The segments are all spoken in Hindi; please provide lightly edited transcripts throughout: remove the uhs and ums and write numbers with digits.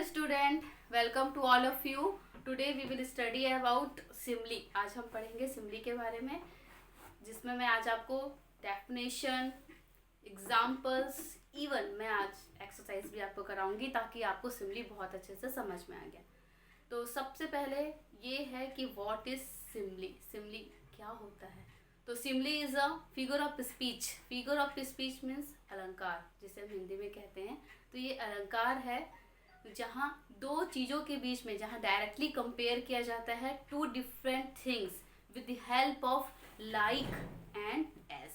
student, welcome to all of you. Today we will study about simile. आज हम पढ़ेंगे simile के बारे में, जिसमें मैं आज आपको definition, examples, even मैं आज exercise भी आपको कराऊंगी ताकि आपको simile बहुत अच्छे से समझ में आ गया. तो सबसे पहले ये है कि what is simile? Simile क्या होता है? तो simile is a figure of speech. Figure of speech means अलंकार, जिसे हम हिंदी में कहते हैं. तो ये अलंकार है जहाँ दो चीज़ों के बीच में, जहाँ डायरेक्टली कंपेयर किया जाता है two different things with the help of like and as.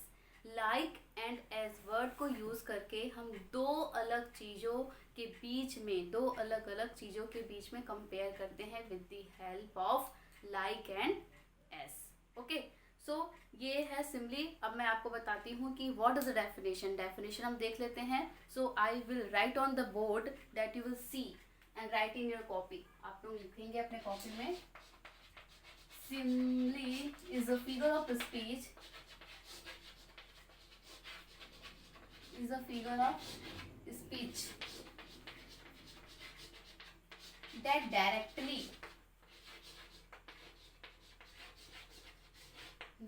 Like and as word को यूज़ करके हम दो अलग चीज़ों के बीच में, दो अलग अलग चीज़ों के बीच में कंपेयर करते हैं with the help of like and as. Okay, so ये है सिमली. अब मैं आपको बताती हूँ कि what is the definition. Definition हम देख लेते हैं. So I will write on the board that you will see and write in your copy. आप लोग लिखेंगे अपने कॉपी में. Simile is a figure of speech, is a figure of speech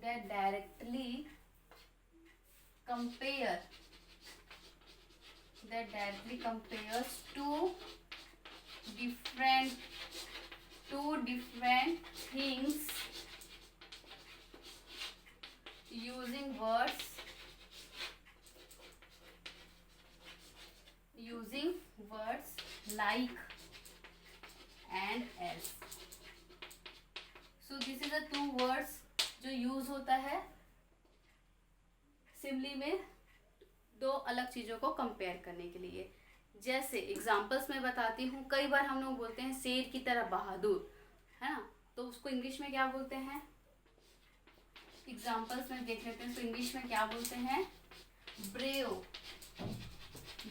that directly compares two different things using words like and as. So this is the two words जो यूज होता है सिमली में दो अलग चीज़ों को कंपेयर करने के लिए. जैसे एग्जांपल्स में बताती हूँ. कई बार हम लोग बोलते हैं शेर की तरह बहादुर, है ना. तो उसको इंग्लिश में क्या बोलते हैं? एग्जांपल्स में देख लेते हैं. तो इंग्लिश में क्या बोलते हैं?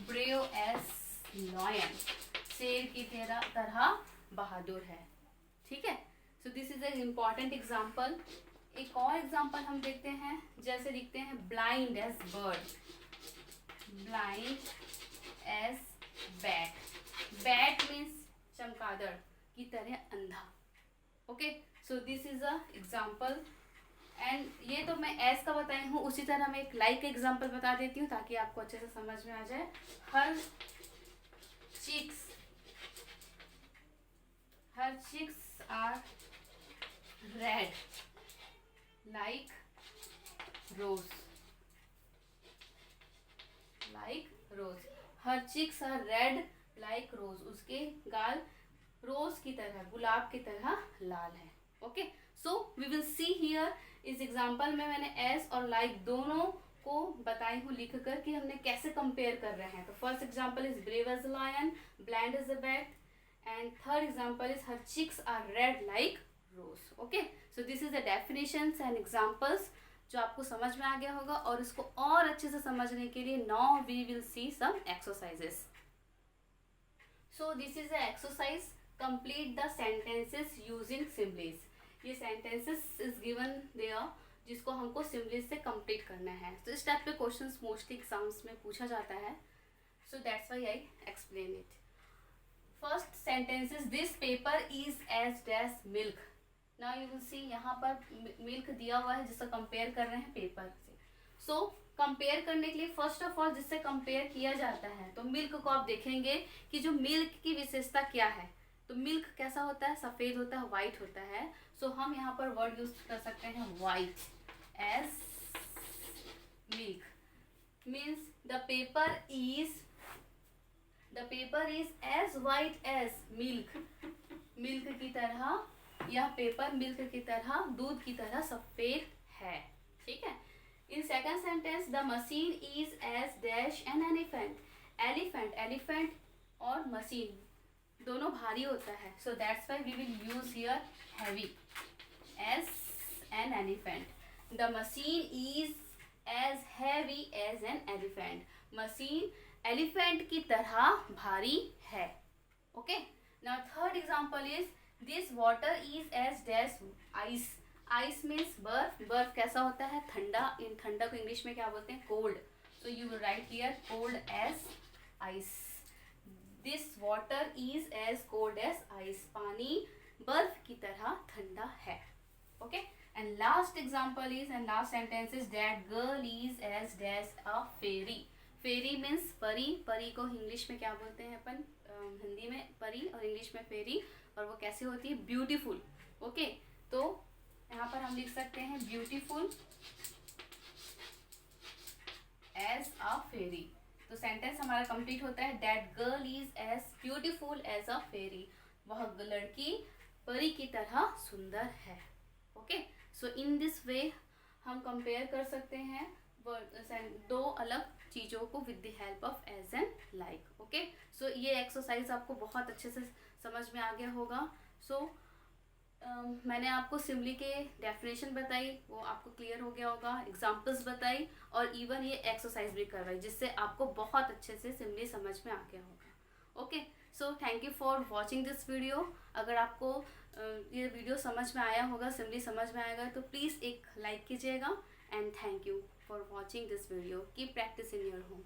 Brave as lion. शेर की तरह बहादुर है. ठीक है. So this is an important example. एक और एग्जाम्पल हम देखते हैं. जैसे लिखते हैं blind as bird, blind as bat. Bat means चमगादड़ की तरह अंधा. Okay, so this is a example. And ये तो मैं एज का बताई हूँ. उसी तरह मैं एक लाइक एग्जाम्पल बता देती हूँ ताकि आपको अच्छे से समझ में आ जाए. हर chicks are red like rose. Her cheeks are red like rose. उसके गाल रोज की तरह, गुलाब की तरह लाल है. Okay, so we will see here. इस एग्जाम्पल में मैंने एस और लाइक दोनों को बताई हूँ लिख कर कि हमने कैसे कंपेयर कर रहे हैं. तो first example is brave as a lion, blind as a bat, and third example is her cheeks are red like rose. Okay, so this is the definitions and examples जो आपको समझ में आ गया होगा. और इसको और अच्छे से समझने के लिए now we will see some exercises. So this is the exercise. Complete the sentences using similes. ये sentences is given there जिसको हमको similes से complete करना है. तो इस टाइप के क्वेश्चंस मोस्टली एग्जाम्स में पूछा जाता है. So that's why I explain it. First sentence is this paper is as dash milk. Now you will see. यहाँ पर मिल्क दिया हुआ है जिससे कंपेयर कर रहे हैं पेपर से. सो कंपेयर करने के लिए फर्स्ट ऑफ ऑल जिससे कंपेयर किया जाता है तो मिल्क को आप देखेंगे कि जो मिल्क की विशेषता क्या है. तो मिल्क कैसा होता है? सफ़ेद होता है, वाइट होता है. सो हम यहाँ पर वर्ड यूज कर सकते हैं white as milk. Means the paper is as white as milk. Milk की तरह यह पेपर मिल्क की तरह, दूध की तरह सफेद है. ठीक है. In second sentence the machine is as dash an elephant. Elephant और मशीन दोनों भारी होता है. So that's why we will use here heavy as an elephant. The machine is as heavy as an elephant. Machine elephant की तरह भारी है. Okay. Now third example is this water is as dash ice. Ice means बर्फ. बर्फ कैसा होता है? ठंडा. इन ठंडा को इंग्लिश में क्या बोलते हैं? Cold. So you will write here cold as ice. This water is as cold as ice, पानी बर्फ की तरह ठंडा है. Okay, and last example is, and last sentence is, that girl is as dash a fairy. Fairy means परी. परी को इंग्लिश में क्या बोलते हैं अपन, हिंदी में परी और इंग्लिश में फेरी. और वो कैसे होती है, ब्यूटीफुल. ओके, तो यहाँ पर हम लिख सकते हैं ब्यूटीफुल एज अ फेरी. तो सेंटेंस हमारा कंप्लीट होता है, that girl is as beautiful as a fairy. वह लड़की परी की तरह सुंदर है. Okay, so in this way हम कंपेयर कर सकते हैं दो अलग चीज़ों को with the help of as and like. Okay, so ये एक्सरसाइज आपको बहुत अच्छे से समझ में आ गया होगा. सो मैंने आपको सिमली के डेफिनेशन बताई, वो आपको क्लियर हो गया होगा, एग्जाम्पल्स बताई और इवन ये एक्सरसाइज भी करवाई, जिससे आपको बहुत अच्छे से सिमली समझ में आ गया होगा. Okay, so thank you for watching this video. अगर आपको ये वीडियो समझ में आया होगा, सिमली समझ में आएगा, तो प्लीज़ एक लाइक कीजिएगा. And thank you for watching this video. Keep practice in your home.